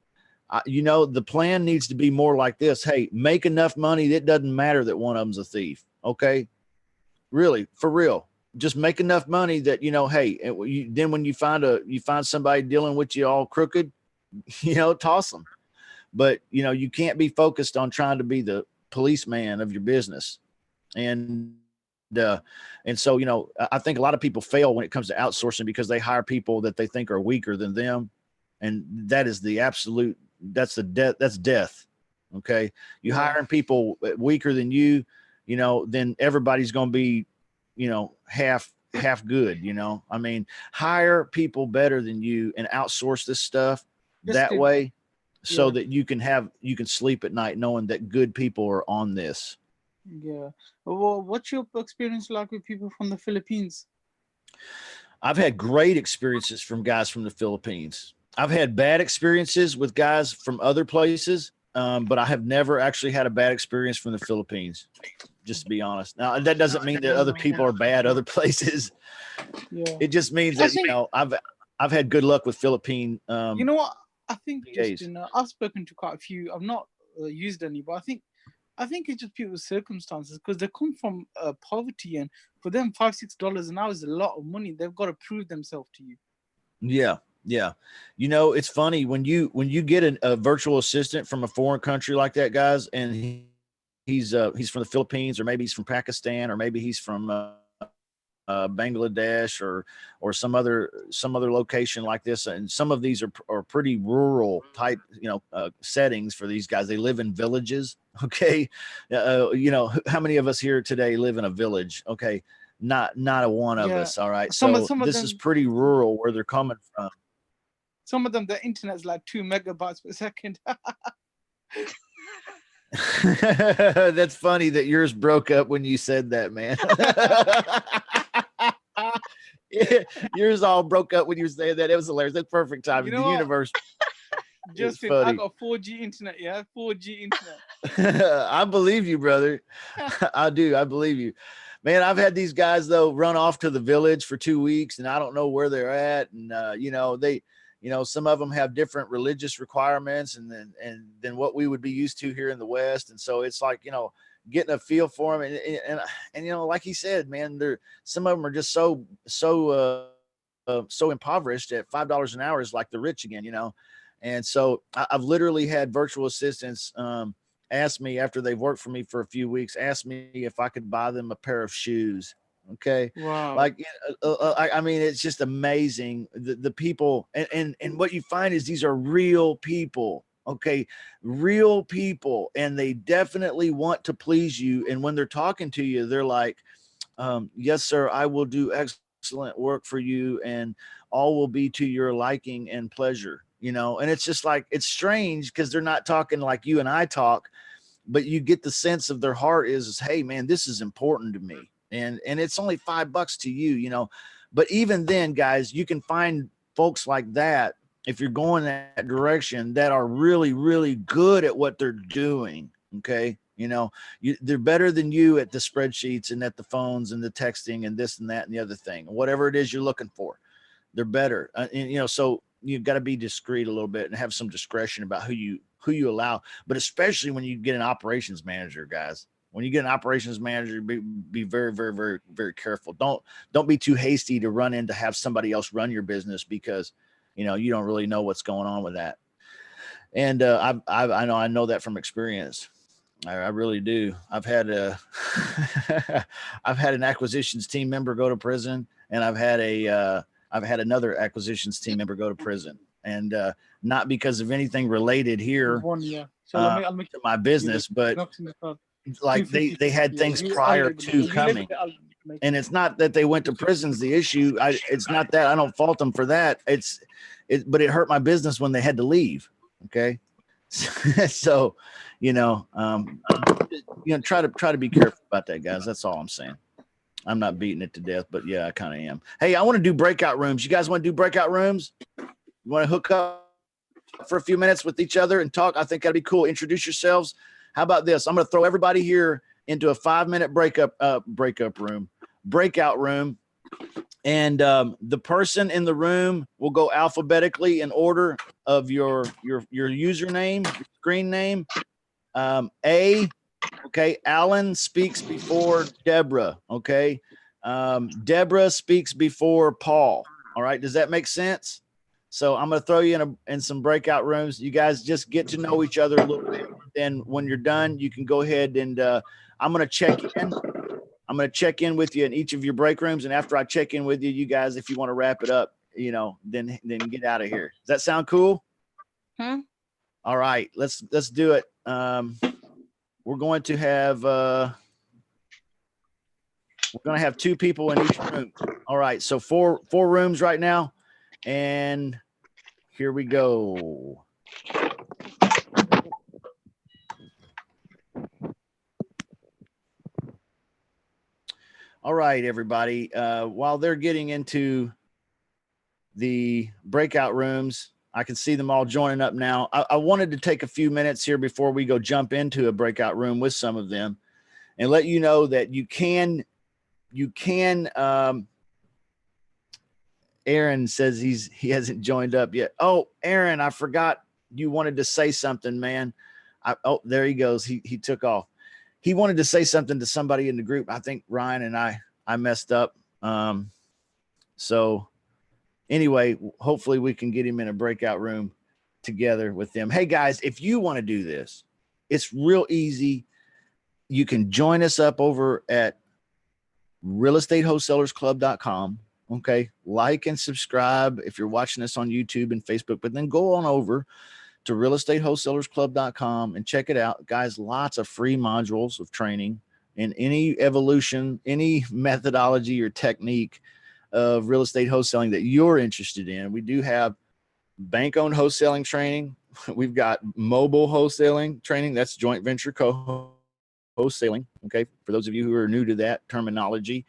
The plan needs to be more like this. Hey, make enough money. It doesn't matter that one of them's a thief. Okay. Really, for real. Just make enough money that, hey, then when you find somebody dealing with you all crooked, toss them. But, you can't be focused on trying to be the policeman of your business. And so, I think a lot of people fail when it comes to outsourcing because they hire people that they think are weaker than them. And that is the absolute, that's death. Okay. You hiring people weaker than you, then everybody's going to be, half good, I mean, hire people better than you and outsource this stuff that way. so Yeah. that you can sleep at night knowing that good people are on this. Yeah. Well, what's your experience like with people from the Philippines? I've had great experiences from guys from the Philippines. I've had bad experiences with guys from other places, but I have never actually had a bad experience from the Philippines, just to be honest. Now, that doesn't mean that other people are bad other places. Yeah. It just means I that, think, I've had good luck with Philippine you know what? I think PAs. Justin, I've spoken to quite a few. I've not used any, but I think it's just people's circumstances because they come from poverty, and for them, $5-6 an hour is a lot of money. They've got to prove themselves to you. Yeah. Yeah. It's funny when you get a virtual assistant from a foreign country like that, guys, and he's from the Philippines, or maybe he's from Pakistan, or maybe he's from Bangladesh, or some other location like this. And some of these are pretty rural type, settings for these guys. They live in villages. Okay. How many of us here today live in a village? Okay. Not a one of us. All right. Some So of this them, is pretty rural where they're coming from. Some of them, the internet's like 2 megabytes per second. That's funny that yours broke up when you said that, man. Yours all broke up when you said that. It was hilarious. That's perfect timing. The universe. Justin, I got 4G internet. Yeah, 4G internet. I believe you, brother. I do. I believe you, man. I've had these guys though run off to the village for 2 weeks, and I don't know where they're at. And some of them have different religious requirements and then what we would be used to here in the West. And so it's like, getting a feel for them. And like he said, man, some of them are just so impoverished at $5 an hour is like the rich again, And so I've literally had virtual assistants ask me after they've worked for me for a few weeks, ask me if I could buy them a pair of shoes. Okay. Wow. Like, I mean, it's just amazing. The people and what you find is these are real people. Okay. Real people. And they definitely want to please you. And when they're talking to you, they're like, yes, sir, I will do excellent work for you, and all will be to your liking and pleasure, and it's just like, it's strange because they're not talking like you and I talk, but you get the sense of their heart is, hey man, this is important to me. And it's only $5 to you, but even then, guys, you can find folks like that if you're going that direction that are really, really good at what they're doing. Okay. They're better than you at the spreadsheets and at the phones and the texting and this and that and the other thing, whatever it is you're looking for, they're better. So you've got to be discreet a little bit and have some discretion about who you allow, but especially when you get an operations manager, guys. When you get an operations manager, be very, very, very, very careful. Don't be too hasty to run in to have somebody else run your business because, you don't really know what's going on with that. And I know that from experience. I really do. I've had an acquisitions team member go to prison, and I've had another acquisitions team member go to prison, and not because of anything related here to my business, but like they had things prior to coming. And it's not that they went to prison's the issue. It's not that I don't fault them for that. But it hurt my business when they had to leave. Okay. So, try to be careful about that, guys. That's all I'm saying. I'm not beating it to death, but yeah, I kind of am. Hey, I want to do breakout rooms. You guys want to do breakout rooms? You want to hook up for a few minutes with each other and talk? I think that'd be cool. Introduce yourselves. How about this? I'm going to throw everybody here into a 5-minute breakout room. And the person in the room will go alphabetically in order of your username, your screen name. Okay. Alan speaks before Deborah. Okay. Deborah speaks before Paul. All right. Does that make sense? So I'm going to throw you in some breakout rooms. You guys just get to know each other a little bit. Then when you're done, you can go ahead and I'm going to check in. I'm going to check in with you in each of your break rooms. And after I check in with you, you guys, if you want to wrap it up, then get out of here. Does that sound cool? All right, let's do it. We're going to have 2 people in each room. All right. So 4 rooms right now. And here we go. All right, everybody. While they're getting into the breakout rooms, I can see them all joining up now. I wanted to take a few minutes here before we go jump into a breakout room with some of them and let you know that you can, Aaron says he hasn't joined up yet. Oh, Aaron, I forgot you wanted to say something, man. Oh, there he goes. He took off. He wanted to say something to somebody in the group. I think Ryan and I messed up. So anyway, hopefully we can get him in a breakout room together with them. Hey guys, if you want to do this, it's real easy. You can join us up over at realestatewholesalersclub.com. Okay. Like and subscribe if you're watching us on YouTube and Facebook, but then go on over to realestatewholesalersclub.com and check it out. Guys, lots of free modules of training in any evolution, any methodology or technique of real estate wholesaling that you're interested in. We do have bank-owned wholesaling training. We've got mobile wholesaling training. That's joint venture co-wholesaling. Okay. For those of you who are new to that terminology,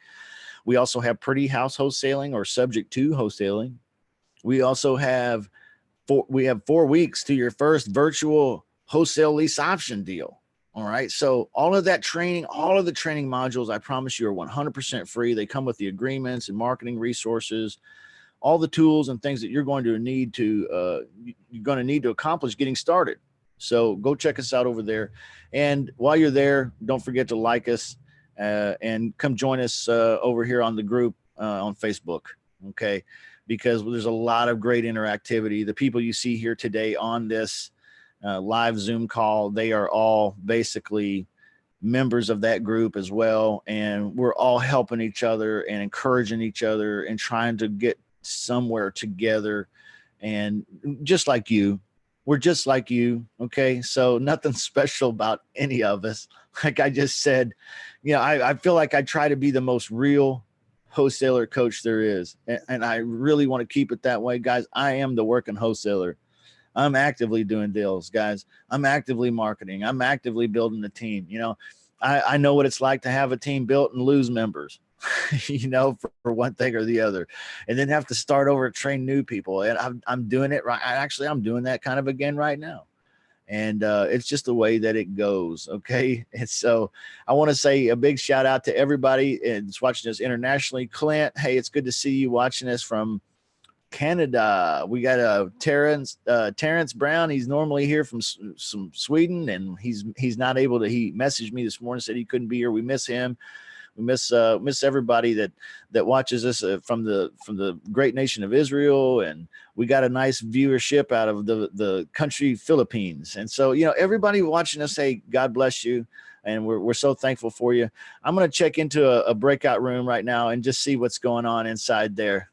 we also have pretty house wholesaling or subject to wholesaling. We also have 4 weeks to your first virtual wholesale lease option deal. All right. So all of that training, all of the training modules, I promise you are 100% free. They come with the agreements and marketing resources, all the tools and things that you're going to need to accomplish getting started. So go check us out over there. And while you're there, don't forget to like us and come join us over here on the group on Facebook. Okay. Because there's a lot of great interactivity. The people you see here today on this live Zoom call, they are all basically members of that group as well. And we're all helping each other and encouraging each other and trying to get somewhere together. And just like you, we're just like you. Okay. So nothing special about any of us. Like I just said, I feel like I try to be the most real wholesaler coach there is. And I really want to keep it that way, guys. I am the working wholesaler. I'm actively doing deals, guys. I'm actively marketing. I'm actively building a team. I know what it's like to have a team built and lose members, for one thing or the other, and then have to start over and train new people. And I'm doing it right. I'm doing that kind of again right now. And it's just the way that it goes. Okay. And so I want to say a big shout out to everybody that's watching us internationally. Clint, hey, it's good to see you watching us from Canada. We got Terrence Brown. He's normally here from Sweden, and he's not able to. He messaged me this morning, said he couldn't be here. We miss him. We miss everybody that watches us from the great nation of Israel, and we got a nice viewership out of the country Philippines. And so everybody watching us, hey, God bless you, and we're so thankful for you. I'm going to check into a breakout room right now and just see what's going on inside there.